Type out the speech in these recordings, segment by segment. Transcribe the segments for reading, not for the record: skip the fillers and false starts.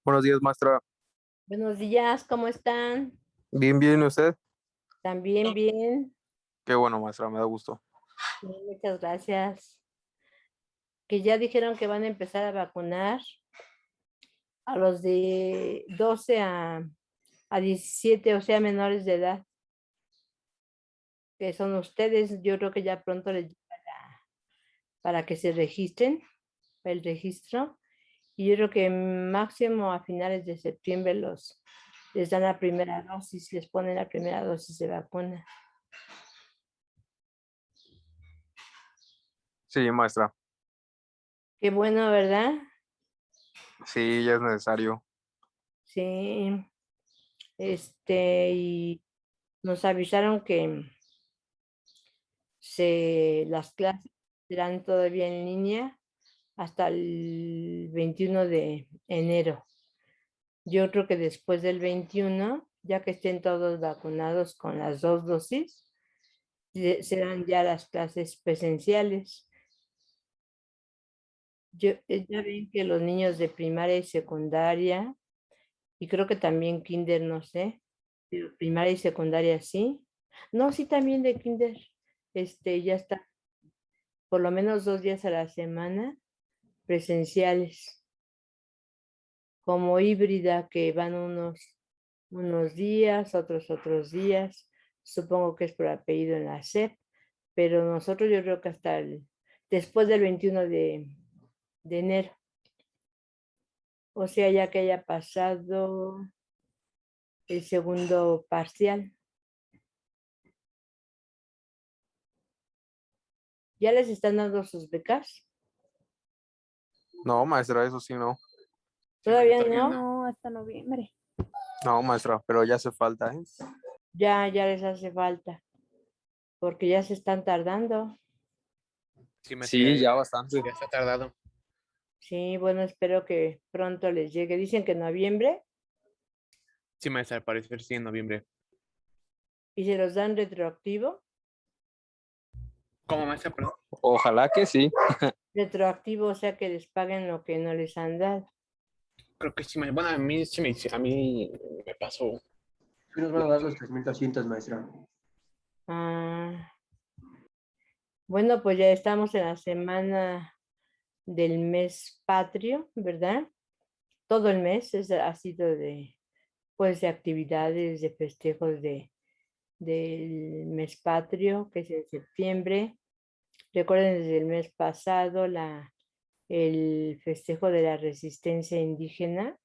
Buenos días, maestra. Buenos días, ¿cómo están? Bien, bien, ¿y usted? También bien. Qué bueno, maestra, me da gusto. Bien, muchas gracias. Que ya dijeron que van a empezar a vacunar a los de 12 a 17, o sea, menores de edad, que son ustedes. Yo creo que ya pronto les llega para que se registren, el registro. Y yo creo que máximo a finales de septiembre les dan la primera dosis, les ponen la primera dosis de vacuna. Sí, maestra. Qué bueno, ¿verdad? Sí, ya es necesario. Sí. Y nos avisaron que las clases serán todavía en línea hasta el 21 de enero. Yo creo que después del 21, ya que estén todos vacunados con las dos dosis, serán ya las clases presenciales. Ya ven que los niños de primaria y secundaria, y creo que también kinder, no sé, pero primaria y secundaria sí. No, sí, también de kinder, ya está por lo menos 2 días a la semana presenciales, como híbrida, que van unos días, otros días. Supongo que es por apellido en la SEP, pero nosotros yo creo que hasta después del 21 de enero. O sea, ya que haya pasado el segundo parcial. ¿Ya les están dando sus becas? No, maestra, eso sí no. ¿Todavía no? No, hasta noviembre. No, maestra, pero ya hace falta, ¿eh? Ya les hace falta, porque ya se están tardando. Sí, Sí, ya bastante. ya está tardado. Sí, bueno, espero que pronto les llegue. Dicen que en noviembre Sí, maestra, al parecer sí en noviembre. y se los dan retroactivo. ¿Cómo, maestra? Perdón. Ojalá que sí. Retroactivo, o sea que les paguen lo que no les han dado. Creo que sí, maestra. Bueno, a mí sí a mí me pasó. Sí nos van a dar los 3,200, maestra. Ah, bueno, pues ya estamos en la semana del mes patrio, ¿verdad? Todo el mes ha sido pues, de actividades, de festejos del mes patrio, que es en septiembre. Recuerden desde el mes pasado el festejo de la resistencia indígena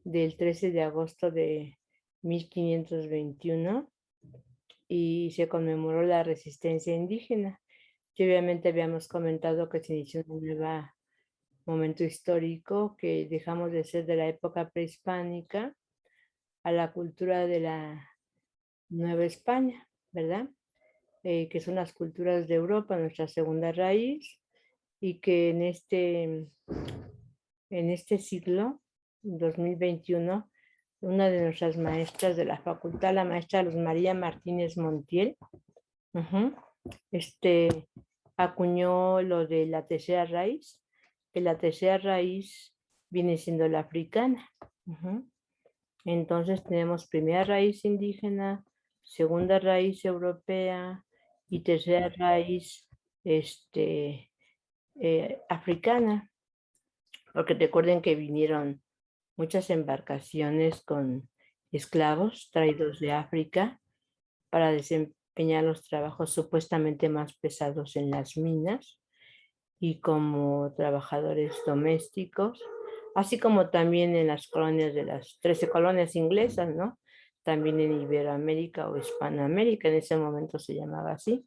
del 13 de agosto de 1521 y se conmemoró la resistencia indígena. Y obviamente habíamos comentado que se inició un nuevo momento histórico, que dejamos de ser de la época prehispánica a la cultura de la Nueva España, ¿verdad? Que son las culturas de Europa, nuestra segunda raíz, y que en este siglo, 2021, una de nuestras maestras de la facultad, la maestra Luz María Martínez Montiel, ujú, acuñó lo de la tercera raíz, que la tercera raíz viene siendo la africana. Ujú. Entonces tenemos primera raíz indígena, segunda raíz europea y tercera raíz africana, porque recuerden que vinieron muchas embarcaciones con esclavos traídos de África para desempeñar los trabajos supuestamente más pesados en las minas y como trabajadores domésticos, así como también en las colonias de las 13 colonias inglesas, ¿no? También en Iberoamérica o Hispanoamérica, en ese momento se llamaba así.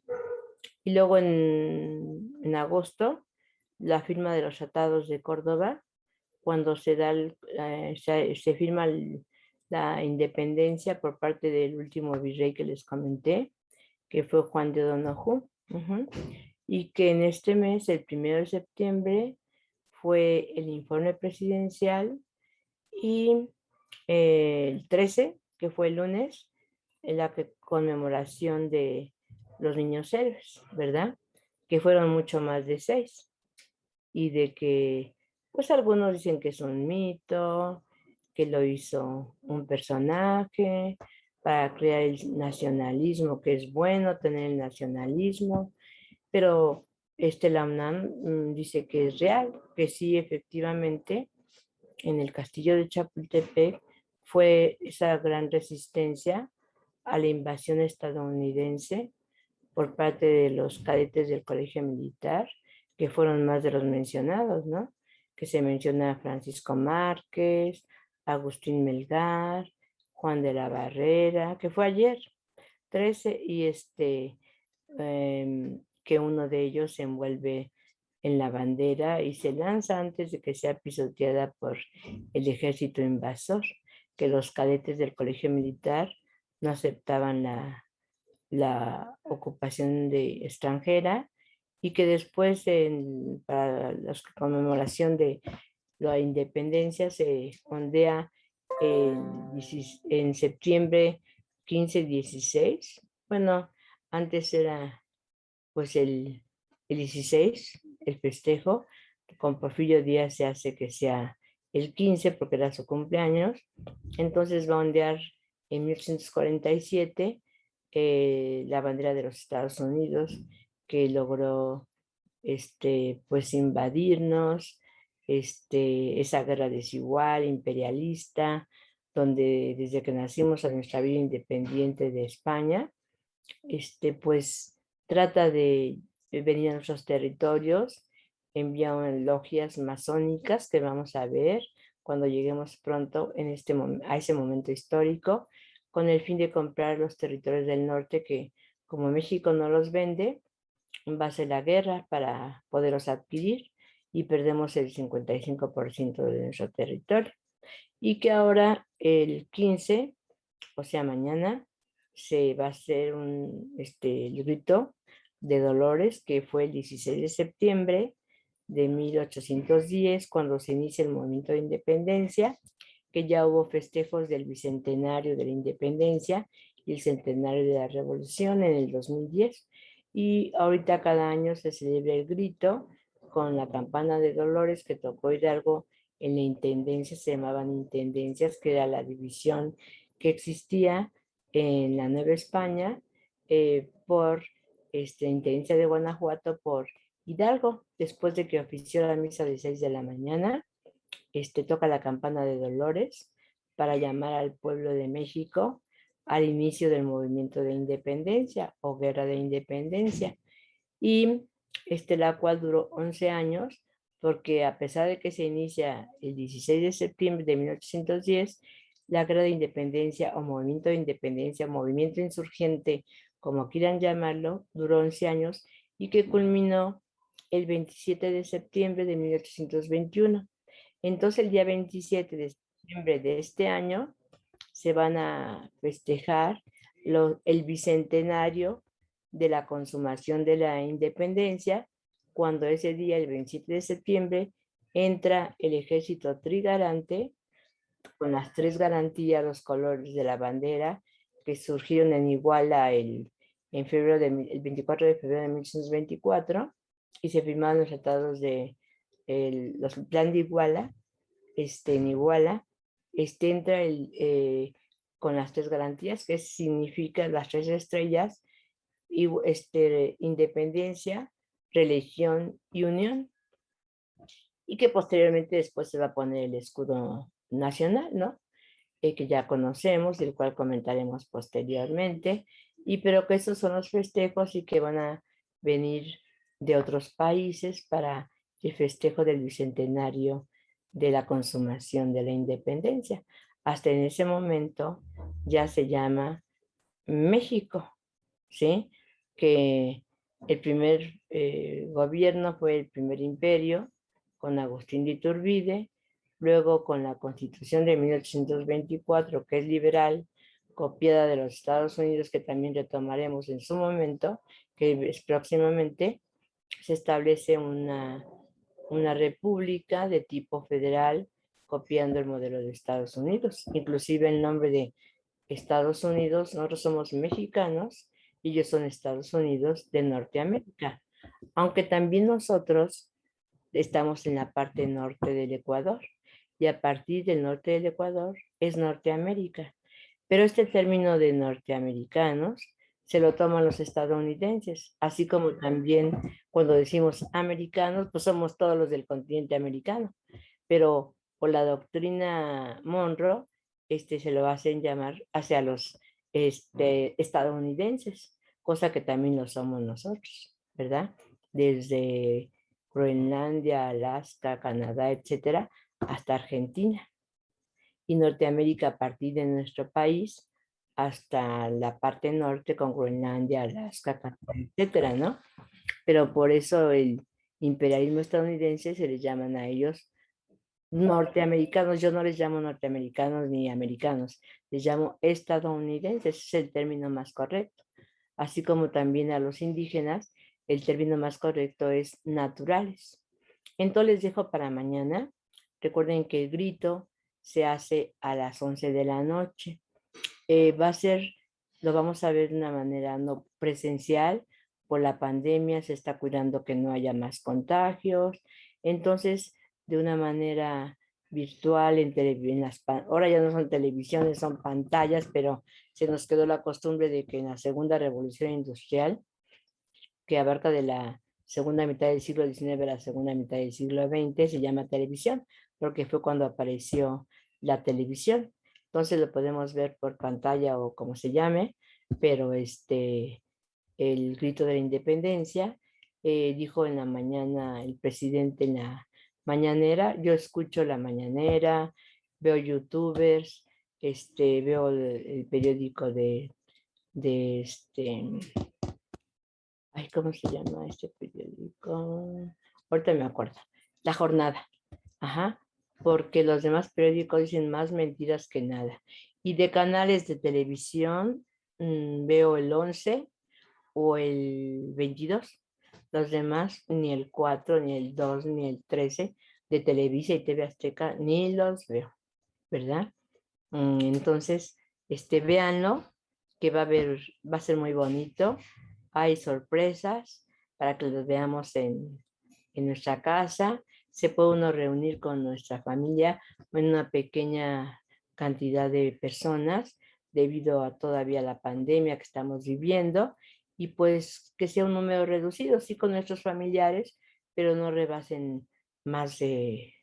Y luego en agosto, la firma de los Tratados de Córdoba, cuando se firma la independencia por parte del último virrey que les comenté, que fue Juan de Donojú. Ujú. Y que en este mes, el 1 de septiembre, fue el informe presidencial y el 13, que fue el lunes, en la conmemoración de los niños héroes, ¿verdad? Que fueron mucho más de 6 y de que, pues algunos dicen que es un mito, que lo hizo un personaje para crear el nacionalismo, que es bueno tener el nacionalismo, pero la UNAM dice que es real, que sí, efectivamente, en el castillo de Chapultepec fue esa gran resistencia a la invasión estadounidense por parte de los cadetes del Colegio Militar, que fueron más de los mencionados, ¿no? Que se menciona a Francisco Márquez, Agustín Melgar, Juan de la Barrera, que fue ayer, 13, y que uno de ellos se envuelve en la bandera y se lanza antes de que sea pisoteada por el ejército invasor, que los cadetes del Colegio Militar no aceptaban la ocupación extranjera, y que después para la conmemoración de la independencia se ondea en septiembre 15-16. Bueno, antes era pues el 16, el festejo. Con Porfirio Díaz se hace que sea el 15 porque era su cumpleaños. Entonces va a ondear en 1847 la bandera de los Estados Unidos, que logró pues invadirnos, esa guerra desigual, imperialista, donde desde que nacimos a nuestra vida independiente de España, pues trata de venir a nuestros territorios, envía logias masónicas que vamos a ver cuando lleguemos pronto a ese momento histórico, con el fin de comprar los territorios del norte que, como México no los vende, va a ser la guerra para poderlos adquirir y perdemos el 55% de nuestro territorio. Y que ahora el 15, o sea mañana, se va a hacer el grito de Dolores, que fue el 16 de septiembre de 1810, cuando se inicia el movimiento de independencia, que ya hubo festejos del bicentenario de la independencia y el centenario de la revolución en el 2010. Y ahorita cada año se celebra el grito con la campana de Dolores que tocó Hidalgo en la intendencia, se llamaban intendencias, que era la división que existía en la Nueva España por intendencia de Guanajuato por Hidalgo. Después de que ofició la misa de 6 de la mañana, toca la campana de Dolores para llamar al pueblo de México al inicio del movimiento de independencia o guerra de independencia, y la cual duró 11 años, porque a pesar de que se inicia el 16 de septiembre de 1810, la guerra de independencia o movimiento de independencia, movimiento insurgente, como quieran llamarlo, duró 11 años y que culminó el 27 de septiembre de 1821. Entonces el día 27 de septiembre de este año se van a festejar el bicentenario de la consumación de la independencia, cuando ese día, el 27 de septiembre, entra el ejército trigarante con las 3 garantías, los colores de la bandera, que surgieron en Iguala el 24 de febrero de 1824, y se firmaron los tratados de los plan de Iguala, en Iguala, entra con las 3 garantías, que significan las 3 estrellas, y independencia, religión y unión, y que posteriormente después se va a poner el escudo nacional, ¿no? Que ya conocemos, del cual comentaremos posteriormente, pero que esos son los festejos y que van a venir de otros países para el festejo del bicentenario de la consumación de la independencia. Hasta en ese momento ya se llama México, ¿sí? Que el primer gobierno fue el primer imperio con Agustín de Iturbide, luego con la Constitución de 1824, que es liberal, copiada de los Estados Unidos, que también retomaremos en su momento, que es próximamente, se establece una república de tipo federal, copiando el modelo de Estados Unidos. Inclusive el nombre de Estados Unidos, nosotros somos mexicanos y ellos son Estados Unidos de Norteamérica, aunque también nosotros estamos en la parte norte del Ecuador. y a partir del norte del Ecuador es Norteamérica. Pero este término de norteamericanos se lo toman los estadounidenses, así como también cuando decimos americanos, pues somos todos los del continente americano, pero por la doctrina Monroe, se lo hacen llamar hacia los estadounidenses, cosa que también lo somos nosotros, ¿verdad? Desde Groenlandia, Alaska, Canadá, etcétera, hasta Argentina. Y Norteamérica a partir de nuestro país hasta la parte norte con Groenlandia, Alaska, Canadá, etcétera, ¿no? Pero por eso el imperialismo estadounidense se les llaman a ellos norteamericanos. Yo no les llamo norteamericanos ni americanos, les llamo estadounidenses, es el término más correcto. Así como también a los indígenas, el término más correcto es naturales. Entonces les dejo para mañana. Recuerden que el grito se hace a las 11 de la noche. Va a ser, lo vamos a ver de una manera no presencial, por la pandemia se está cuidando que no haya más contagios. Entonces, de una manera virtual, ahora ya no son televisiones, son pantallas, pero se nos quedó la costumbre de que en la segunda revolución industrial, que abarca de la segunda mitad del siglo XIX a la segunda mitad del siglo XX, se llama televisión, porque fue cuando apareció la televisión. Entonces lo podemos ver por pantalla o como se llame, pero el grito de la independencia, dijo en la mañana el presidente en la mañanera. Yo escucho la mañanera, veo youtubers, veo el periódico de ay, ¿cómo se llama este periódico? Ahorita me acuerdo. La Jornada. Ajá. Porque los demás periódicos dicen más mentiras que nada. Y de canales de televisión, veo el 11 o el 22. Los demás, ni el 4, ni el 2, ni el 13 de Televisa y TV Azteca, ni los veo, ¿verdad? Entonces, véanlo, que va a ser muy bonito. Hay sorpresas para que los veamos en nuestra casa. Se puede uno reunir con nuestra familia en una pequeña cantidad de personas debido a todavía la pandemia que estamos viviendo, y pues que sea un número reducido, sí, con nuestros familiares, pero no rebasen más de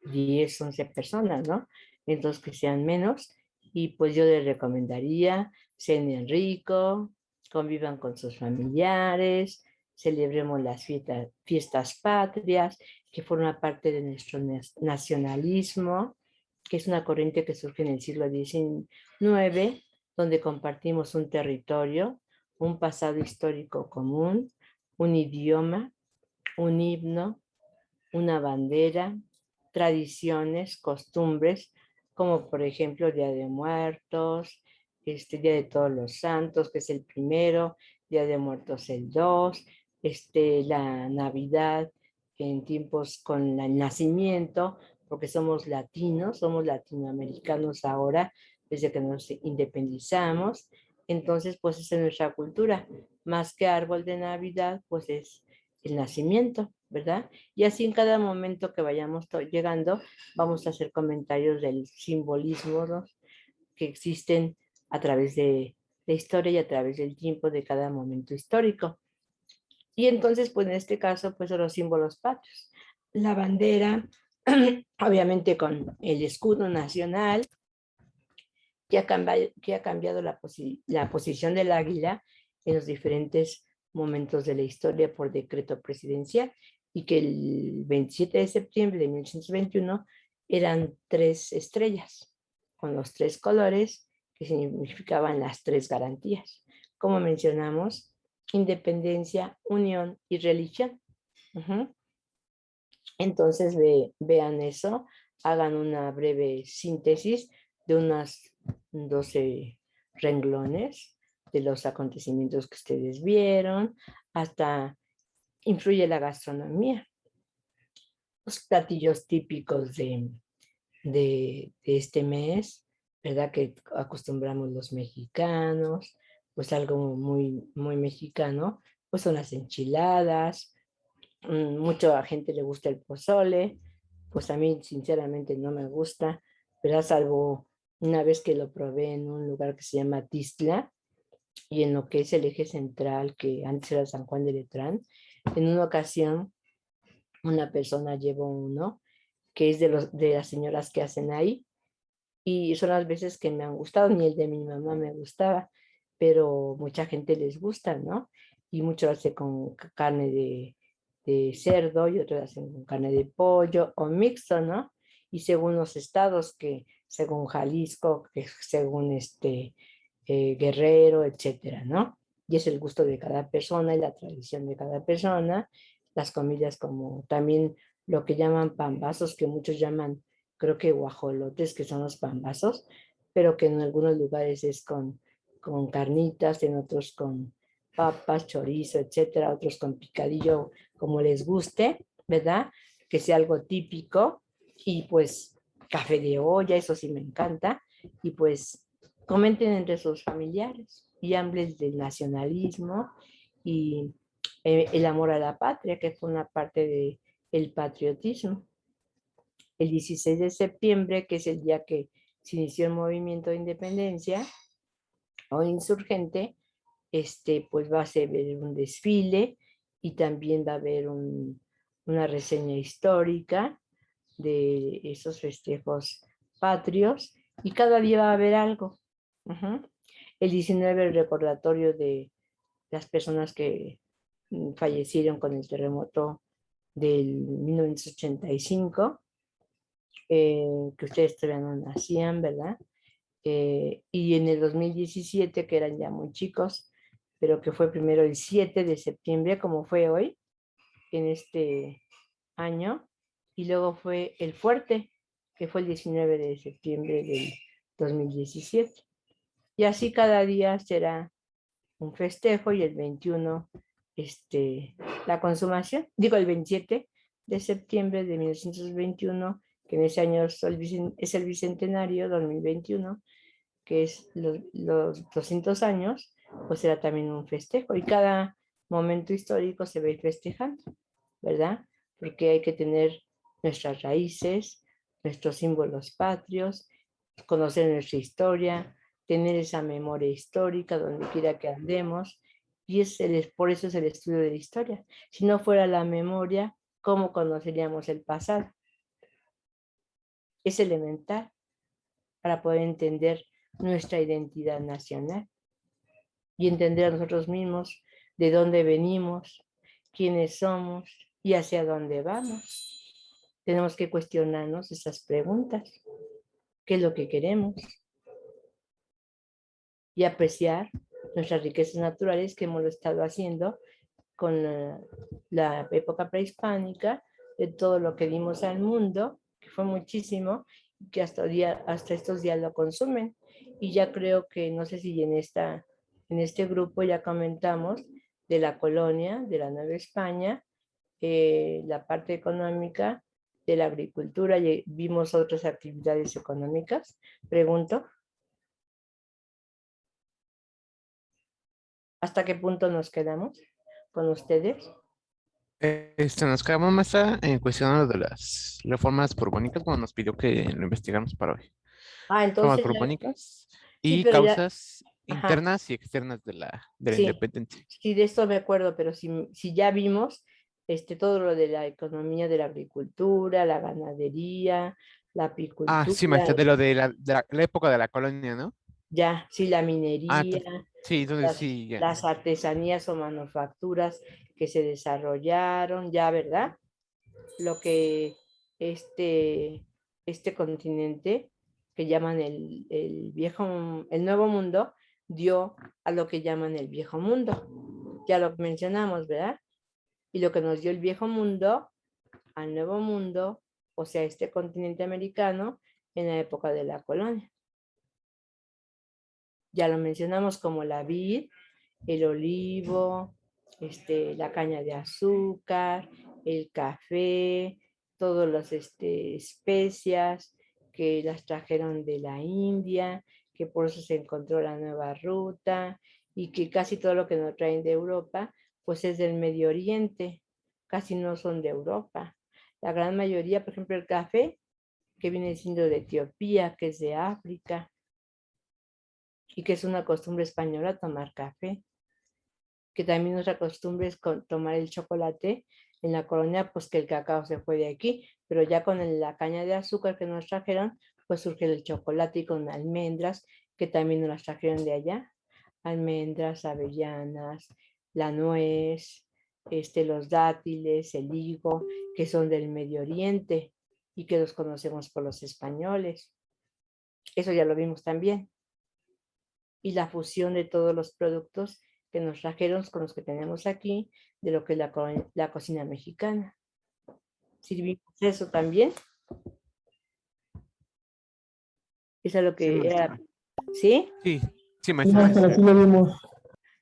10, 11 personas, ¿no? Entonces que sean menos, y pues yo les recomendaría cenen rico, convivan con sus familiares, celebremos las fiestas patrias, que forman parte de nuestro nacionalismo, que es una corriente que surge en el siglo XIX, donde compartimos un territorio, un pasado histórico común, un idioma, un himno, una bandera, tradiciones, costumbres, como por ejemplo Día de Muertos, Día de Todos los Santos, que es el primero, Día de Muertos el 2, la Navidad en tiempos con el nacimiento, porque somos latinos, somos latinoamericanos ahora, desde que nos independizamos. Entonces, pues esa es nuestra cultura. Más que árbol de Navidad, pues es el nacimiento, ¿verdad? Y así en cada momento que vayamos llegando, vamos a hacer comentarios del simbolismo, ¿no?, que existen a través de la historia y a través del tiempo de cada momento histórico. Y entonces, pues en este caso, pues son los símbolos patrios. La bandera, obviamente con el escudo nacional, que ha cambiado la posición del águila en los diferentes momentos de la historia por decreto presidencial, y que el 27 de septiembre de 1821 eran 3 estrellas, con los 3 colores que significaban las 3 garantías. Como mencionamos, independencia, unión y religión. Entonces vean eso, hagan una breve síntesis de unas 12 renglones de los acontecimientos que ustedes vieron. Hasta influye la gastronomía, los platillos típicos de este mes, ¿verdad? Que acostumbramos los mexicanos, pues algo muy, muy mexicano, pues son las enchiladas. Mucha gente le gusta el pozole, pues a mí sinceramente no me gusta, ¿verdad? Salvo una vez que lo probé en un lugar que se llama Tistla y en lo que es el eje central, que antes era San Juan de Letrán. En una ocasión, una persona llevó uno que es de las señoras que hacen ahí, y son las veces que me han gustado. Ni el de mi mamá me gustaba, pero mucha gente les gusta, ¿no? Y muchos lo hacen con carne de cerdo y otros lo hacen con carne de pollo o mixto, ¿no? Y según los estados, que según Jalisco, que según Guerrero, etcétera, ¿no? Y es el gusto de cada persona y la tradición de cada persona. Las comidas, como también lo que llaman pambazos, que muchos llaman, creo que guajolotes, que son los pambazos, pero que en algunos lugares es con carnitas, en otros con papas, chorizo, etcétera, otros con picadillo, como les guste, ¿verdad? Que sea algo típico. Y pues café de olla, eso sí me encanta. Y pues comenten entre sus familiares y hablen del nacionalismo y el amor a la patria, que fue una parte del patriotismo. El 16 de septiembre, que es el día que se inició el movimiento de independencia o insurgente, pues va a ser un desfile y también va a haber una reseña histórica de esos festejos patrios, y cada día va a haber algo. Ujú. El 19, el recordatorio de las personas que fallecieron con el terremoto del 1985, que ustedes todavía no nacían, ¿verdad? Y en el 2017, que eran ya muy chicos, pero que fue primero el 7 de septiembre, como fue hoy, en este año, y luego fue el fuerte, que fue el 19 de septiembre del 2017. Y así cada día será un festejo, y el 21, la consumación, digo el 27 de septiembre de 1921, que en ese año es el bicentenario 2021, que es los 200 años, pues será también un festejo, y cada momento histórico se va a ir festejando, ¿verdad? Porque hay que tener nuestras raíces, nuestros símbolos patrios, conocer nuestra historia, tener esa memoria histórica donde quiera que andemos, y por eso es el estudio de la historia. Si no fuera la memoria, ¿cómo conoceríamos el pasado? Es elemental para poder entender nuestra identidad nacional y entender a nosotros mismos de dónde venimos, quiénes somos y hacia dónde vamos. Tenemos que cuestionarnos esas preguntas. ¿Qué es lo que queremos? Y apreciar nuestras riquezas naturales, que hemos estado haciendo con la época prehispánica, de todo lo que dimos al mundo, que fue muchísimo, que hasta estos días lo consumen. Y ya creo que, no sé si en este grupo ya comentamos de la colonia, de la Nueva España, la parte económica, de la agricultura, y vimos otras actividades económicas. Pregunto, ¿hasta qué punto nos quedamos con ustedes? Nos quedamos, maestra, en cuestionando de las reformas borbónicas, bueno, nos pidió que lo investigáramos para hoy. Reformas Entonces ya, borbónicas sí, y pero ya, causas ajá, internas y externas de la sí, independencia. sí, de esto me acuerdo, pero si ya vimos todo lo de la economía, de la agricultura, la ganadería, la Ah, sí, maestra, apicultura, de lo de la época de la colonia, ¿no? ya, sí, la Ah, minería, sí, entonces las, sí, ya. las artesanías o manufacturas que se desarrollaron, ya, ¿verdad? Lo que este, este continente, que llaman el nuevo mundo, dio a lo que llaman el viejo mundo. Ya lo mencionamos, ¿verdad? Y lo que nos dio el viejo mundo al nuevo mundo, o sea, este continente americano, en la época de la colonia. Ya lo mencionamos, como la vid, el olivo, la caña de azúcar, el café, todas las especias que las trajeron de la India, que por eso se encontró la nueva ruta, y que casi todo lo que nos traen de Europa, pues es del Medio Oriente, casi no son de Europa. La gran mayoría, por ejemplo, el café, que viene siendo de Etiopía, que es de África, y que es una costumbre española tomar café, que también nuestra costumbre es tomar el chocolate en la colonia, pues que el cacao se fue de aquí, pero ya con la caña de azúcar que nos trajeron, pues surge el chocolate y con almendras, que también nos las trajeron de allá, almendras, avellanas, la nuez, los dátiles, el higo, que son del Medio Oriente y que los conocemos por los españoles. Eso ya lo vimos también. Y la fusión de todos los productos que nos trajeron con los que tenemos aquí, de lo que es la cocina mexicana. ¿Sí vimos eso también? Eso es lo Sí, que era. maestra. ¿Sí? Sí, sí, Sí, maestra. maestra, sí lo vimos.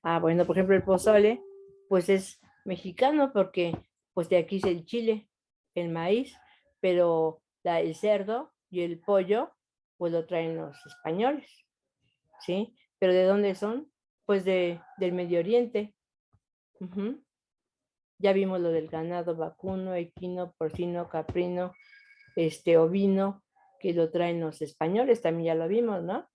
Ah, bueno, por ejemplo, el pozole, pues es mexicano porque pues de aquí es el chile, el maíz, pero el cerdo y el pollo, pues lo traen los españoles, ¿sí? ¿Pero de dónde son? Pues del Medio Oriente. Uh-huh. Ya vimos lo del ganado vacuno, equino, porcino, caprino, ovino, que lo traen los españoles, también ya lo vimos, ¿no?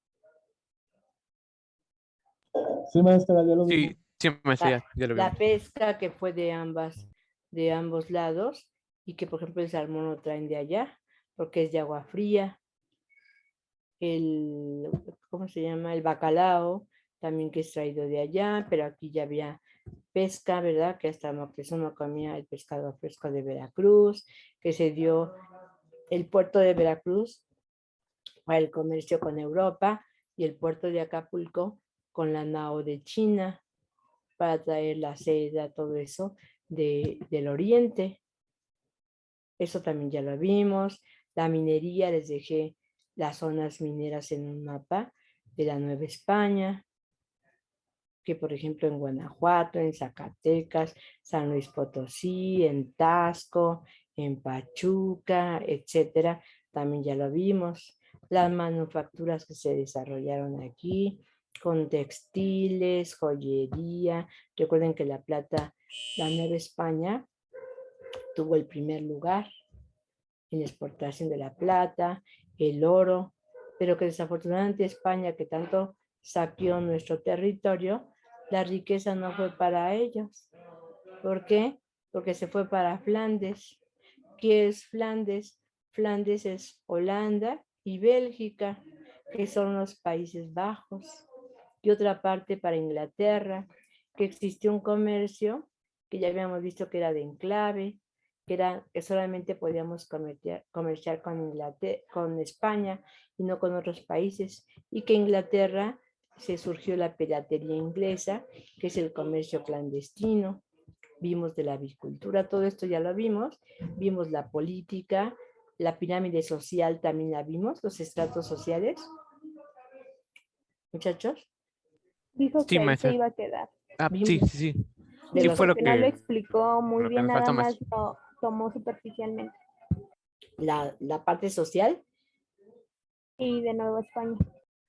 Sí, maestra, ya lo vimos. Sí, sí, maestra, ya lo La vimos. pesca que fue de ambos lados, y que por ejemplo el salmón lo traen de allá, porque es de agua fría. ¿Cómo se llama? El bacalao, también que es traído de allá, pero aquí ya había pesca, ¿verdad? Que hasta Moctezuma comía el pescado fresco de Veracruz, que se dio el puerto de Veracruz para el comercio con Europa y el puerto de Acapulco con la nao de China para traer la seda, todo eso del oriente. Eso también ya lo vimos. La minería, les dejé las zonas mineras en un mapa de la Nueva España, que por ejemplo en Guanajuato, en Zacatecas, San Luis Potosí, en Taxco, en Pachuca, etcétera, también ya lo vimos. Las manufacturas que se desarrollaron aquí, con textiles, joyería. Recuerden que La Plata, la Nueva España, tuvo el primer lugar en exportación de la plata, el oro, pero que desafortunadamente España, que tanto saqueó nuestro territorio, la riqueza no fue para ellos. ¿Por qué? Porque se fue para Flandes. ¿Qué es Flandes? Flandes es Holanda y Bélgica, que son los Países Bajos. Y otra parte para Inglaterra, que existió un comercio que ya habíamos visto que era de enclave, que solamente podíamos comerciar con España y no con otros países, y que Inglaterra se surgió la piratería inglesa, que es el comercio clandestino. Vimos de la avicultura, todo esto ya lo vimos la política, la pirámide social también la vimos, los estratos sociales. Muchachos, Dijo Sí, que ahí se maestra. iba a quedar. Ah, vimos sí, sí, sí. de Sí, los, fue Dijo que no lo explicó muy lo que bien, nos nada faltó, más maestra. lo tomó superficialmente. la parte social. Y de Nueva España.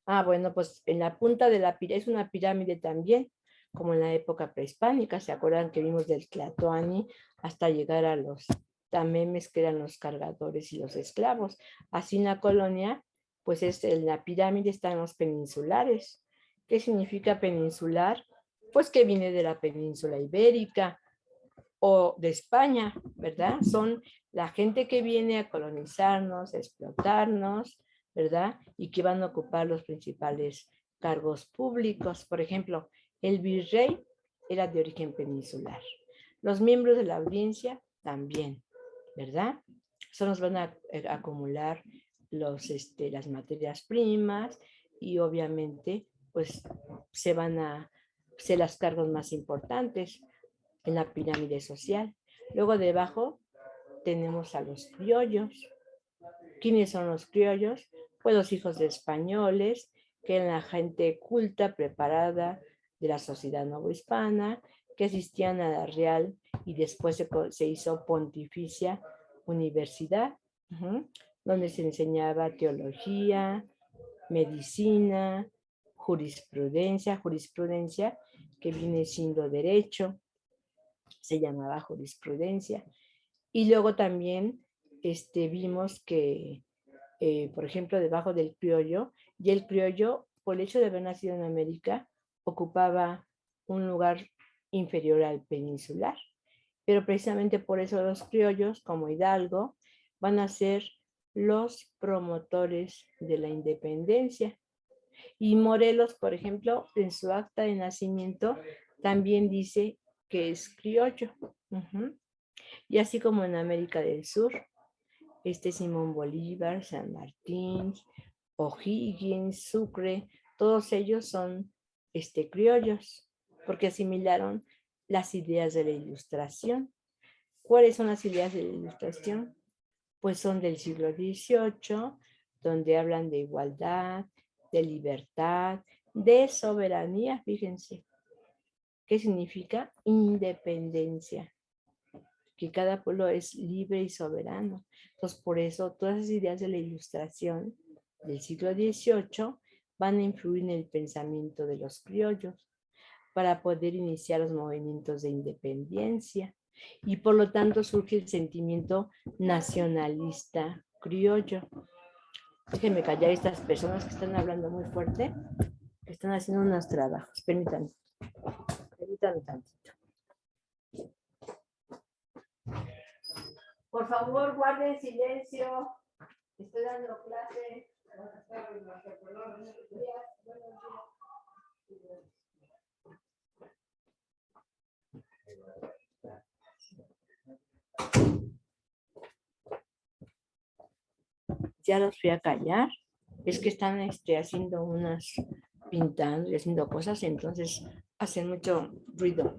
Ah, bueno, pues en la punta de la pirámide, es una pirámide también, como en la época prehispánica. ¿Se acuerdan que vimos del Tlatoani hasta llegar a los tamemes, que eran los cargadores y los esclavos? Así en la colonia, pues en la pirámide están los peninsulares. ¿Qué significa peninsular? Pues que viene de la península ibérica o de España, ¿verdad? Son la gente que viene a colonizarnos, a explotarnos, ¿verdad? Y que van a ocupar los principales cargos públicos. Por ejemplo, el virrey era de origen peninsular. Los miembros de la audiencia también, ¿verdad? Eso nos van a acumular las materias primas y obviamente pues se van a ser los cargos más importantes en la pirámide social. Luego debajo tenemos a los criollos. ¿Quiénes son los criollos? Pues los hijos de españoles, que eran la gente culta, preparada de la sociedad novohispana, que asistían a la Real y después se hizo Pontificia Universidad, donde se enseñaba teología, medicina, jurisprudencia que viene siendo derecho, se llamaba jurisprudencia, Y luego también vimos que, por ejemplo, debajo del criollo, y el criollo, por el hecho de haber nacido en América, ocupaba un lugar inferior al peninsular. Pero precisamente por eso los criollos, como Hidalgo, van a ser los promotores de la independencia. Y Morelos, por ejemplo, en su acta de nacimiento, también dice que es criollo. Y así como en América del Sur, Simón Bolívar, San Martín, O'Higgins, Sucre, todos ellos son criollos, porque asimilaron las ideas de la Ilustración. ¿Cuáles son las ideas de la Ilustración? Pues son del siglo XVIII, donde hablan de igualdad, de libertad, de soberanía, fíjense. ¿Qué significa? Independencia. Que cada pueblo es libre y soberano. Entonces, por eso, todas las ideas de la Ilustración del siglo XVIII van a influir en el pensamiento de los criollos para poder iniciar los movimientos de independencia. Y por lo tanto surge el sentimiento nacionalista criollo. Déjenme callar a estas personas que están hablando muy fuerte, que están haciendo unos trabajos. Permítanme tantito. Por favor, guarden silencio. Estoy dando clase. Buenas tardes, buenos días. Ya los fui a callar. Es que están haciendo unas, pintando y haciendo cosas, entonces hacen mucho ruido.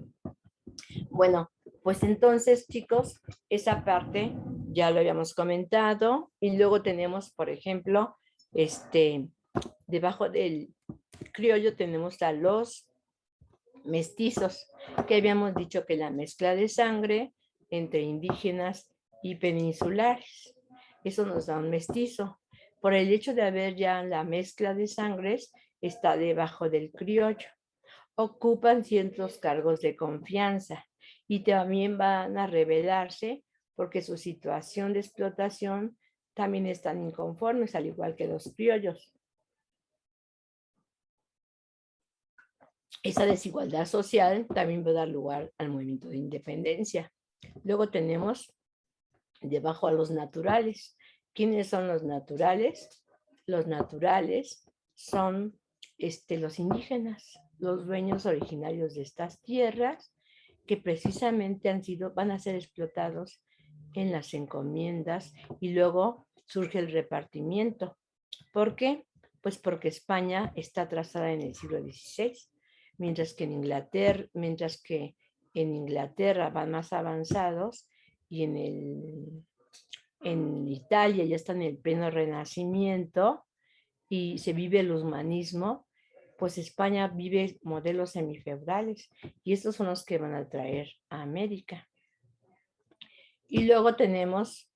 Bueno, pues entonces, chicos, esa parte ya lo habíamos comentado. Y luego tenemos, por ejemplo, debajo del criollo tenemos a los mestizos, que habíamos dicho que la mezcla de sangre entre indígenas y peninsulares, eso nos da un mestizo. Por el hecho de haber ya la mezcla de sangres, está debajo del criollo. Ocupan ciertos cargos de confianza y también van a rebelarse porque su situación de explotación también están inconformes, al igual que los criollos. Esa desigualdad social también va a dar lugar al movimiento de independencia. Luego tenemos debajo a los naturales. ¿Quiénes son los naturales? Los naturales son los indígenas, los dueños originarios de estas tierras que precisamente van a ser explotados en las encomiendas y luego surge el repartimiento. ¿Por qué? Pues porque España está atrasada en el siglo XVI, mientras que en Inglaterra van más avanzados y en Italia ya está en el pleno Renacimiento y se vive el humanismo, pues España vive modelos semifeudales y estos son los que van a traer a América. Y luego tenemos,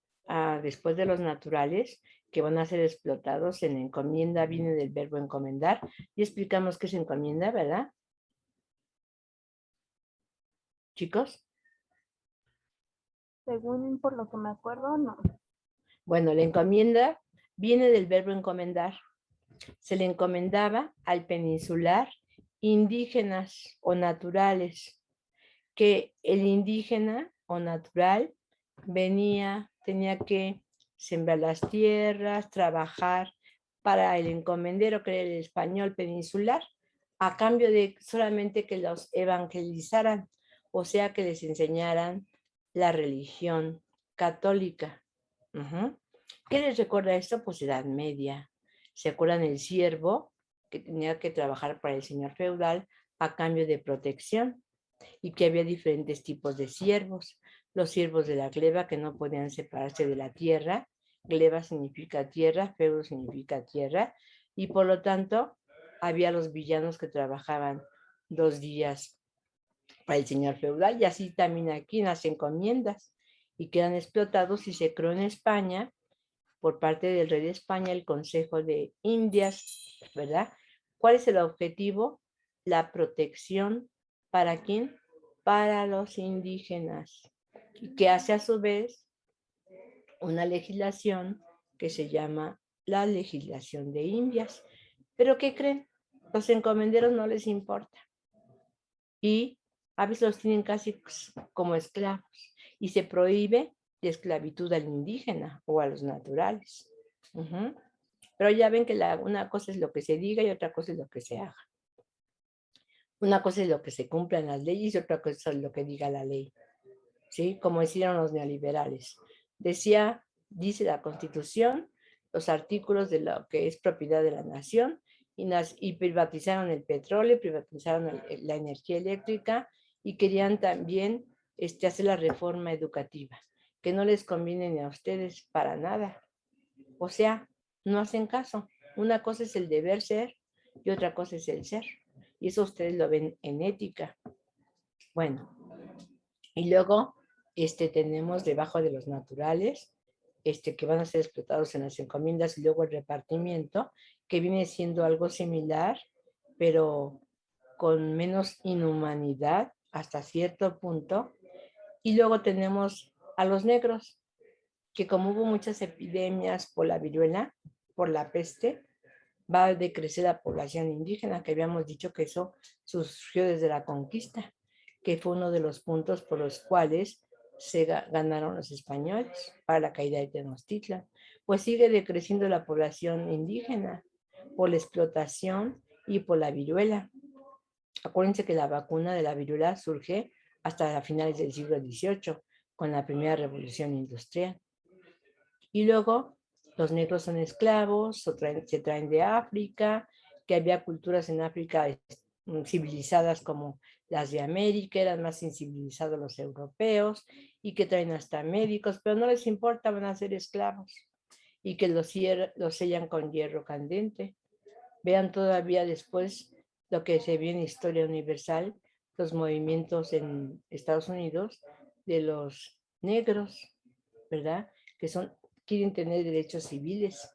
después de los naturales, que van a ser explotados en encomienda, viene del verbo encomendar, y explicamos qué es encomienda, ¿verdad? Chicos. Según por lo que me acuerdo, no. Bueno, la encomienda viene del verbo encomendar. Se le encomendaba al peninsular indígenas o naturales, que el indígena o natural tenía que sembrar las tierras, trabajar para el encomendero, que era el español peninsular, a cambio de solamente que los evangelizaran, o sea, que les enseñaran la religión católica. ¿Qué les recuerda esto? Pues Edad Media. ¿Se acuerdan el siervo que tenía que trabajar para el señor feudal a cambio de protección? Y que había diferentes tipos de siervos. Los siervos de la gleba que no podían separarse de la tierra. Gleba significa tierra, feudo significa tierra. Y por lo tanto, había los villanos que trabajaban 2 días para el señor feudal. Y así también aquí en las encomiendas. Y quedan explotados y se creó en España, por parte del rey de España, el Consejo de Indias, ¿verdad? ¿Cuál es el objetivo? La protección. ¿Para quién? Para los indígenas. Y que hace a su vez una legislación que se llama la legislación de Indias. ¿Pero qué creen? Los encomenderos no les importa. Y a veces los tienen casi como esclavos. Y se prohíbe la esclavitud al indígena o a los naturales. Pero ya ven que una cosa es lo que se diga y otra cosa es lo que se haga. Una cosa es lo que se cumpla en las leyes y otra cosa es lo que diga la ley. ¿Sí? Como hicieron los neoliberales. Dice la Constitución, los artículos de lo que es propiedad de la nación y privatizaron el petróleo, privatizaron la energía eléctrica y querían también hacer la reforma educativa, que no les conviene ni a ustedes para nada. O sea, no hacen caso. Una cosa es el deber ser y otra cosa es el ser. Y eso ustedes lo ven en ética. Bueno, y luego tenemos debajo de los naturales, que van a ser explotados en las encomiendas y luego el repartimiento, que viene siendo algo similar, pero con menos inhumanidad hasta cierto punto. Y luego tenemos a los negros, que como hubo muchas epidemias por la viruela, por la peste, va a decrecer la población indígena, que habíamos dicho que eso surgió desde la conquista, que fue uno de los puntos por los cuales se ganaron los españoles para la caída de Tenochtitlan. Pues sigue decreciendo la población indígena por la explotación y por la viruela. Acuérdense que la vacuna de la viruela surge hasta finales del siglo XVIII, con la primera revolución industrial. Y luego los negros son esclavos, se traen de África, que había culturas en África civilizadas como las de América, eran más incivilizados los europeos, y que traen hasta médicos, pero no les importa, van a ser esclavos, y que los sellan con hierro candente. Vean todavía después lo que se ve en Historia Universal, los movimientos en Estados Unidos de los negros, ¿verdad? Que quieren tener derechos civiles.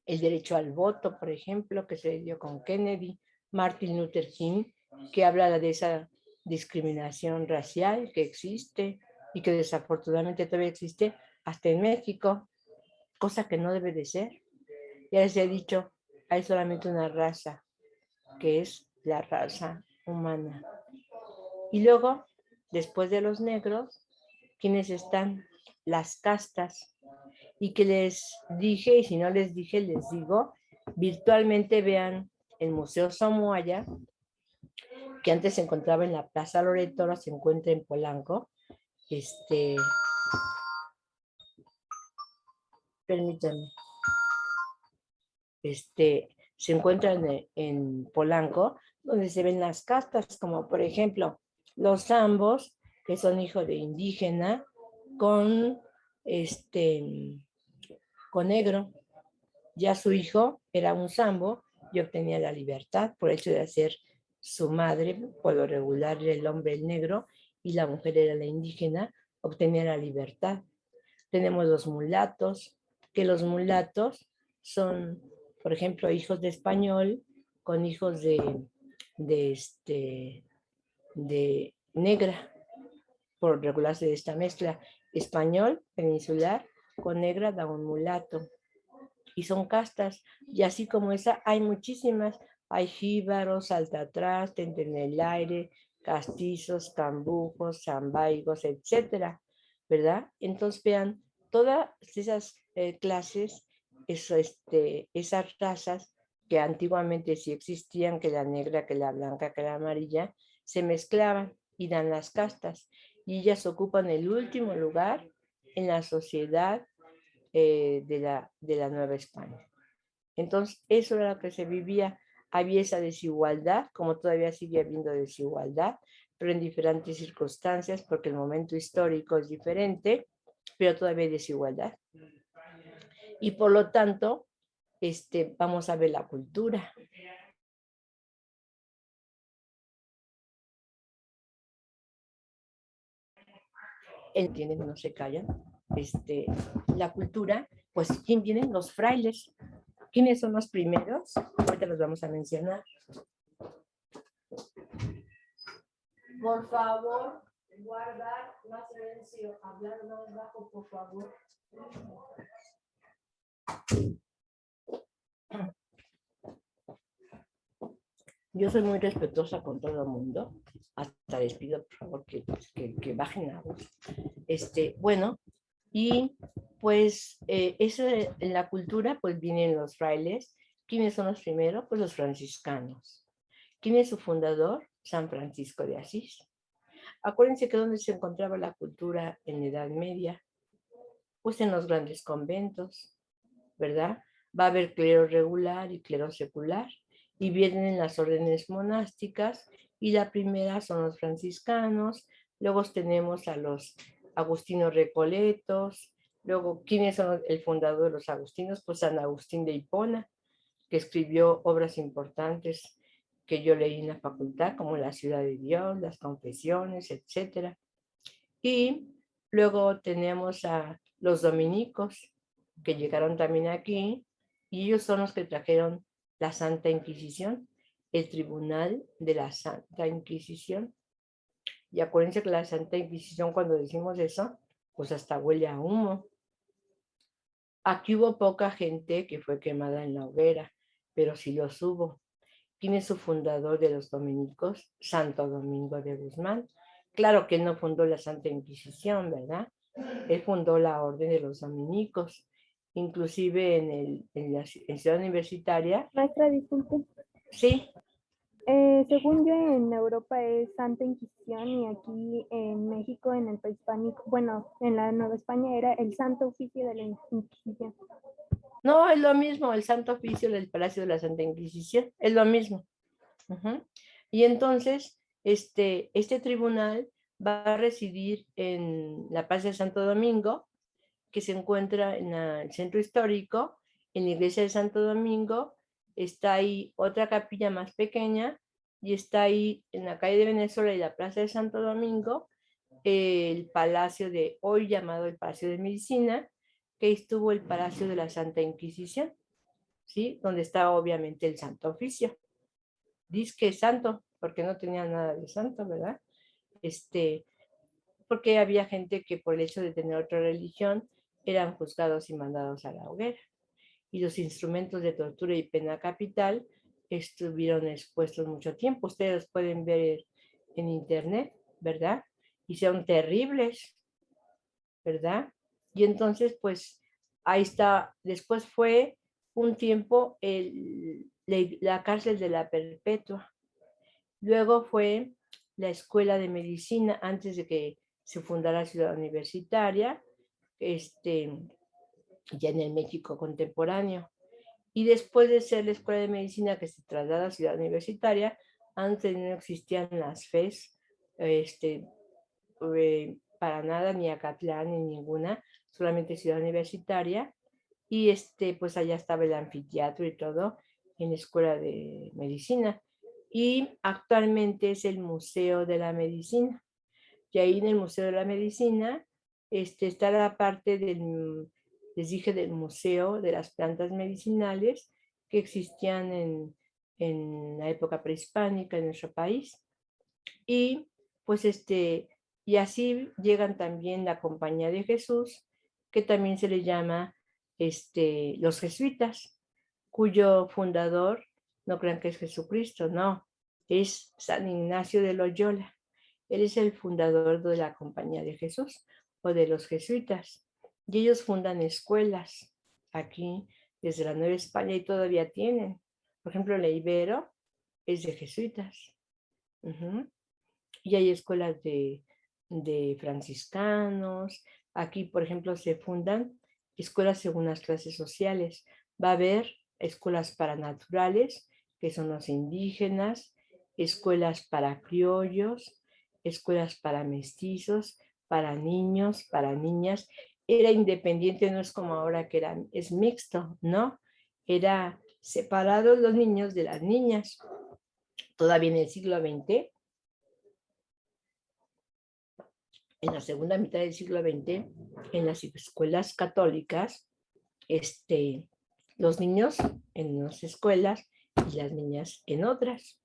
El derecho al voto, por ejemplo, que se dio con Kennedy, Martin Luther King, que habla de esa discriminación racial que existe y que desafortunadamente todavía existe hasta en México, cosa que no debe de ser. Ya les he dicho, hay solamente una raza, que es la raza humana. Y luego, después de los negros, ¿quiénes están? Las castas. Y que les dije, y si no les dije, les digo, virtualmente vean el Museo Somoaya, que antes se encontraba en la Plaza Loreto, ahora se encuentra en Polanco. Permítanme. Se encuentran en Polanco, donde se ven las castas, como por ejemplo los zambos, que son hijos de indígena, con negro. Ya su hijo era un zambo y obtenía la libertad por el hecho de ser su madre, por lo regular el hombre el negro y la mujer era la indígena, obtenía la libertad. Tenemos los mulatos, que los mulatos son, por ejemplo, hijos de español con hijos de negra, por regularse de esta mezcla español peninsular con negra da un mulato. Y son castas, y así como esa hay muchísimas, hay jíbaros, altatraz, tentenelaire, castizos, cambujos, zambaigos, etcétera, ¿verdad? Entonces vean, todas esas clases, esas razas que antiguamente sí existían, que la negra, que la blanca, que la amarilla, se mezclaban y dan las castas, y ellas ocupan el último lugar en la sociedad de la Nueva España. Entonces, eso era lo que se vivía. Había esa desigualdad, como todavía sigue habiendo desigualdad, pero en diferentes circunstancias, porque el momento histórico es diferente, pero todavía hay desigualdad. Y por lo tanto, vamos a ver la cultura. ¿Entienden? No se callan. La cultura, pues, ¿quién vienen? Los frailes. ¿Quiénes son los primeros? Ahorita los vamos a mencionar. Por favor, guardar más silencio, hablar más bajo, por favor. Yo soy muy respetuosa con todo el mundo. Hasta les pido, por favor, que bajen la voz. Bueno, y pues eso en la cultura, pues vienen los frailes. ¿Quiénes son los primeros? Pues los franciscanos. ¿Quién es su fundador? San Francisco de Asís. Acuérdense que donde se encontraba la cultura en la Edad Media, pues en los grandes conventos, ¿verdad? Va a haber clero regular y clero secular, y vienen las órdenes monásticas, y la primera son los franciscanos, luego tenemos a los agustinos recoletos, luego, ¿quiénes son el fundador de los agustinos? Pues San Agustín de Hipona, que escribió obras importantes que yo leí en la facultad, como La Ciudad de Dios, Las Confesiones, etc. Y luego tenemos a los dominicos, que llegaron también aquí, y ellos son los que trajeron la Santa Inquisición, el Tribunal de la Santa Inquisición. Y acuérdense que la Santa Inquisición, cuando decimos eso, pues hasta huele a humo. Aquí hubo poca gente que fue quemada en la hoguera, pero sí los hubo. ¿Quién es su fundador de los dominicos? Santo Domingo de Guzmán. Claro que él no fundó la Santa Inquisición, ¿verdad? Él fundó la Orden de los Dominicos. Inclusive en Ciudad Universitaria. Maestra, disculpe. Sí. Según yo, en Europa es Santa Inquisición y aquí en México, en el prehispánico, bueno, en la Nueva España era el Santo Oficio de la Inquisición. No, es lo mismo, el Santo Oficio del Palacio de la Santa Inquisición, es lo mismo. Y entonces, este tribunal va a residir en la Plaza de Santo Domingo, que se encuentra en el centro histórico, en la iglesia de Santo Domingo. Está ahí otra capilla más pequeña, y está ahí en la calle de Venezuela y la Plaza de Santo Domingo, el palacio de hoy llamado el Palacio de Medicina, que estuvo el Palacio de la Santa Inquisición, ¿sí? Donde está obviamente el Santo Oficio. Dice que es santo, porque no tenía nada de santo, ¿verdad? Porque había gente que por el hecho de tener otra religión eran juzgados y mandados a la hoguera. Y los instrumentos de tortura y pena capital estuvieron expuestos mucho tiempo. Ustedes los pueden ver en internet, ¿verdad? Y son terribles, ¿verdad? Y entonces, pues, ahí está. Después fue un tiempo la cárcel de la Perpetua. Luego fue la Escuela de Medicina, antes de que se fundara Ciudad Universitaria, ya en el México contemporáneo. Y después de ser la Escuela de Medicina que se traslada a Ciudad Universitaria, antes no existían las FES, para nada, ni Acatlán, ni ninguna, solamente Ciudad Universitaria. Y pues allá estaba el anfiteatro y todo en la Escuela de Medicina. Y actualmente es el Museo de la Medicina. Y ahí en el Museo de la Medicina está la parte les dije, del Museo de las Plantas Medicinales que existían en la época prehispánica en nuestro país. Y pues y así llegan también la Compañía de Jesús, que también se le llama los jesuitas, cuyo fundador, no crean que es Jesucristo, no, es San Ignacio de Loyola. Él es el fundador de la Compañía de Jesús o de los jesuitas. Y ellos fundan escuelas aquí desde la Nueva España y todavía tienen. Por ejemplo, la Ibero es de jesuitas. Y hay escuelas de franciscanos. Aquí, por ejemplo, se fundan escuelas según las clases sociales. Va a haber escuelas para naturales, que son los indígenas, escuelas para criollos, escuelas para mestizos, para niños, para niñas. Era independiente, no es como ahora que es mixto, ¿no? Era separados los niños de las niñas. Todavía en el siglo XX, en la segunda mitad del siglo XX, en las escuelas católicas, los niños en unas escuelas y las niñas en otras,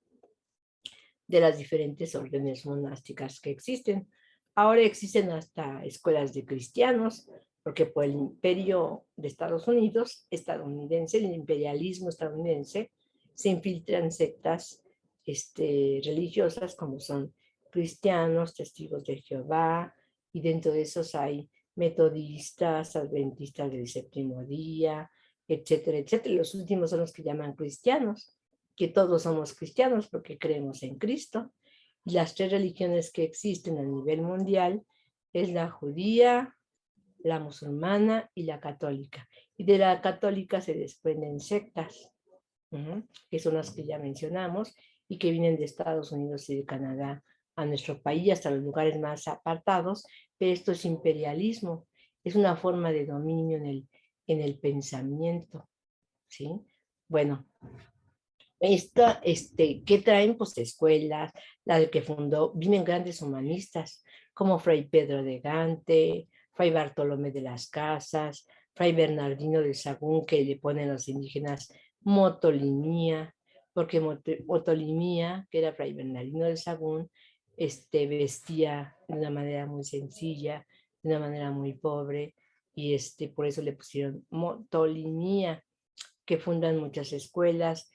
de las diferentes órdenes monásticas que existen. Ahora existen hasta escuelas de cristianos, porque por el imperio de Estados Unidos, estadounidense, el imperialismo estadounidense, se infiltran sectas religiosas como son cristianos, testigos de Jehová, y dentro de esos hay metodistas, adventistas del séptimo día, etcétera, etcétera. Los últimos son los que llaman cristianos, que todos somos cristianos porque creemos en Cristo. Y las tres religiones que existen a nivel mundial es la judía, la musulmana y la católica. Y de la católica se desprenden sectas, que son las que ya mencionamos, y que vienen de Estados Unidos y de Canadá a nuestro país, hasta los lugares más apartados, pero esto es imperialismo, es una forma de dominio en el pensamiento, ¿sí? Bueno, ¿qué traen? Pues escuelas, la que fundó, vienen grandes humanistas, como Fray Pedro de Gante, Fray Bartolomé de las Casas, Fray Bernardino de Sahagún, que le ponen a los indígenas motolimía, porque motolimía, que era Fray Bernardino de Sahagún, vestía de una manera muy sencilla, de una manera muy pobre, y por eso le pusieron motolimía, que fundan muchas escuelas,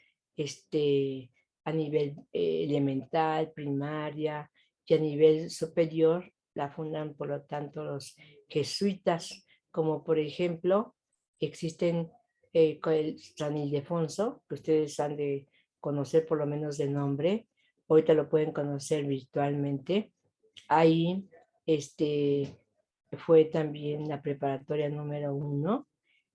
a nivel elemental, primaria, y a nivel superior la fundan, por lo tanto, los jesuitas, como por ejemplo, existen con el San Ildefonso, que ustedes han de conocer por lo menos de nombre, ahorita lo pueden conocer virtualmente. Ahí fue también la preparatoria número 1,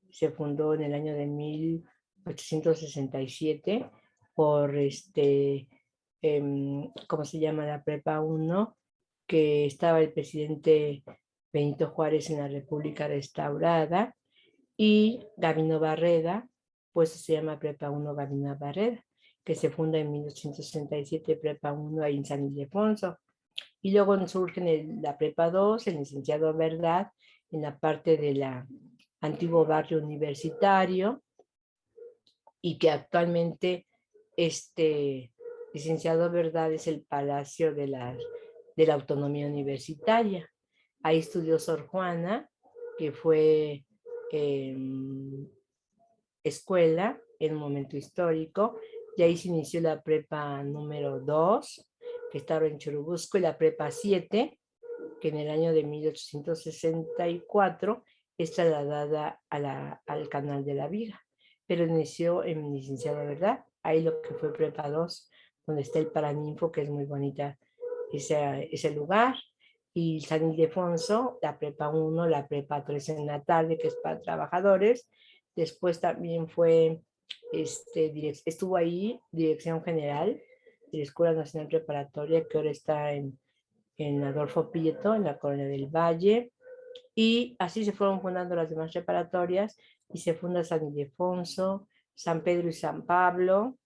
se fundó en el año de 1867 por ¿cómo se llama? La Prepa 1, que estaba el presidente Benito Juárez en la República Restaurada, y Gabino Barreda, pues se llama Prepa 1 Gabino Barreda, que se funda en 1867, Prepa 1 ahí en San Ildefonso. Y luego surge la Prepa 2, el licenciado Verdad, en la parte de la antiguo barrio universitario, y que actualmente licenciado Verdad es el Palacio de la Autonomía Universitaria. Ahí estudió Sor Juana, que fue escuela en un momento histórico, y ahí se inició la prepa número 2, que estaba en Churubusco, y la prepa 7, que en el año de 1864 es trasladada al Canal de la Viga, pero inició en licenciado, ¿verdad? Ahí lo que fue prepa 2, donde está el Paraninfo, que es muy bonita ese lugar, y San Ildefonso, la prepa 1, la prepa 3 en la tarde, que es para trabajadores. Después también fue, estuvo ahí Dirección General de la Escuela Nacional Preparatoria, que ahora está en Adolfo Prieto, en la Colonia del Valle, y así se fueron fundando las demás preparatorias, y se funda San Ildefonso, San Pedro y San Pablo,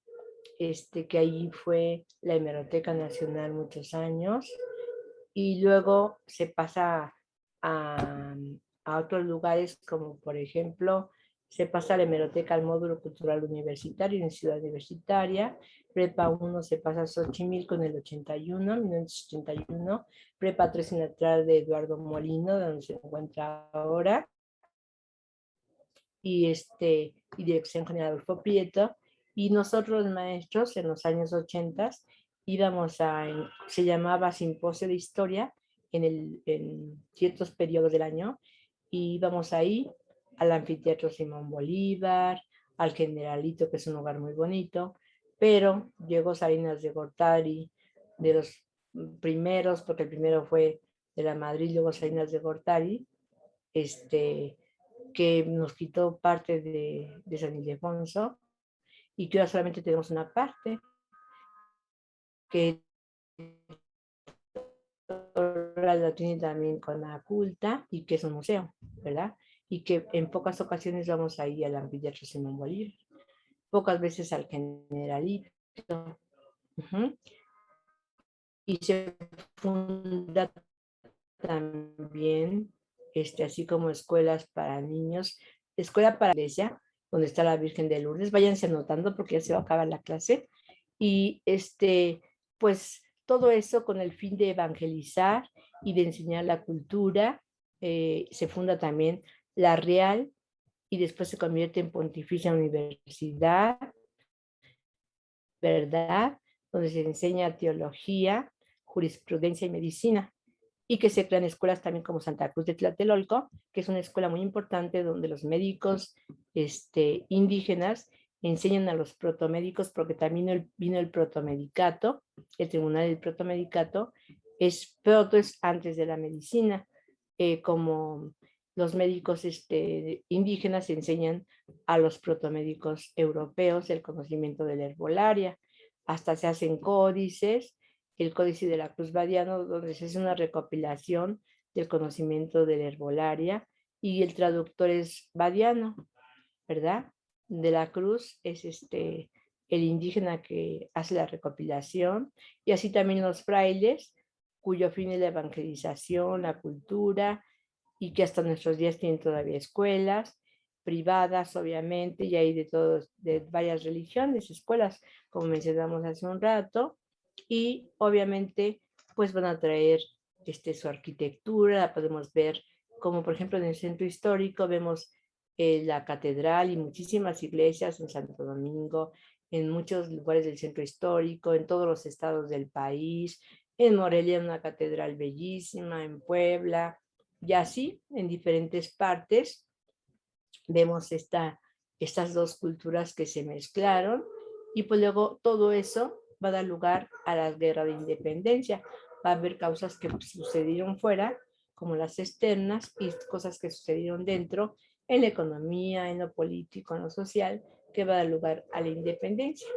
que ahí fue la Hemeroteca Nacional muchos años, y luego se pasa a otros lugares, como por ejemplo, se pasa a la Hemeroteca al Módulo Cultural Universitario en Ciudad Universitaria. Prepa 1 se pasa a Xochimilco en el 1981, Prepa 3 en la entrada de Eduardo Molino, donde se encuentra ahora, y Dirección General Adolfo Prieto. Y nosotros maestros en los años 80 íbamos se llamaba Simposio de Historia en ciertos periodos del año, y íbamos ahí al Anfiteatro Simón Bolívar, al Generalito, que es un lugar muy bonito, pero llegó Salinas de Gortari, de los primeros, porque el primero fue de la Madrid, luego Salinas de Gortari, que nos quitó parte de San Ildefonso, y que ahora solamente tenemos una parte, que la tiene también con la culta, y que es un museo, ¿verdad? Y que en pocas ocasiones vamos ahí al Anfiteatro Simón Bolívar, pocas veces al Generalito. Y se funda también, así como escuelas para niños, escuela para la iglesia, donde está la Virgen de Lourdes. Váyanse anotando porque ya se va a acabar la clase. Y pues todo eso con el fin de evangelizar y de enseñar la cultura. Se funda también la Real y después se convierte en Pontificia Universidad, ¿verdad? Donde se enseña teología, jurisprudencia y medicina, y que se crean escuelas también como Santa Cruz de Tlatelolco, que es una escuela muy importante donde los médicos indígenas enseñan a los protomédicos, porque también vino el protomedicato, el tribunal del protomedicato, proto es antes de la medicina, como los médicos indígenas enseñan a los protomédicos europeos el conocimiento de la herbolaria, hasta se hacen códices, el Códice de la Cruz Badiano, donde se hace una recopilación del conocimiento de la herbolaria, y el traductor es Badiano, ¿verdad? De la Cruz es el indígena que hace la recopilación, y así también los frailes, cuyo fin es la evangelización, la cultura, y que hasta nuestros días tienen todavía escuelas privadas, obviamente, y hay de varias religiones, escuelas, como mencionamos hace un rato, y obviamente pues van a traer su arquitectura, la podemos ver como por ejemplo en el centro histórico vemos la catedral y muchísimas iglesias en Santo Domingo, en muchos lugares del centro histórico, en todos los estados del país, en Morelia una catedral bellísima, en Puebla, y así en diferentes partes vemos estas dos culturas que se mezclaron, y pues luego todo eso va a dar lugar a la guerra de independencia. Va a haber causas que sucedieron fuera, como las externas, y cosas que sucedieron dentro, en la economía, en lo político, en lo social, que va a dar lugar a la independencia,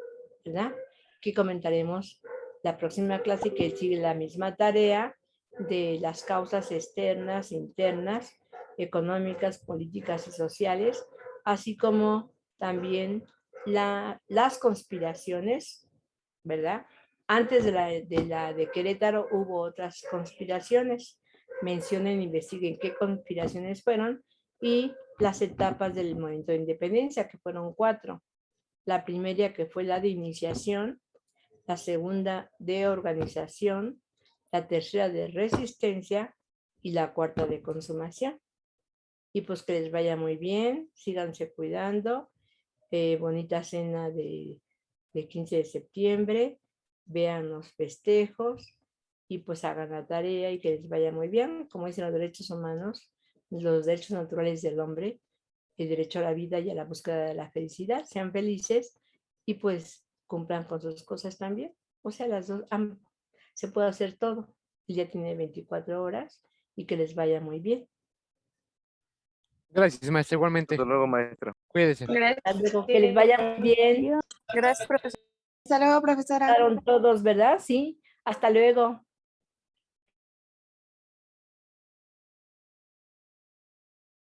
¿verdad? Aquí comentaremos la próxima clase, que sigue la misma tarea de las causas externas, internas, económicas, políticas y sociales, así como también las conspiraciones, ¿verdad? Antes de Querétaro hubo otras conspiraciones. Mencionen, investiguen qué conspiraciones fueron y las etapas del movimiento de independencia, que fueron 4. La primera, que fue la de iniciación, la segunda de organización, la tercera de resistencia y la cuarta de consumación. Y pues que les vaya muy bien, síganse cuidando, bonita cena de 15 de septiembre, vean los festejos y pues hagan la tarea y que les vaya muy bien. Como dicen los derechos humanos, los derechos naturales del hombre, el derecho a la vida y a la búsqueda de la felicidad, sean felices y pues cumplan con sus cosas también. O sea, las dos, se puede hacer todo. El día tiene 24 horas y que les vaya muy bien. Gracias, maestra, igualmente. Hasta luego, maestra. Cuídese. Hasta luego, que les vaya muy bien. Gracias, profesor. Hasta luego, profesora. Todos, ¿verdad? Sí. Hasta luego.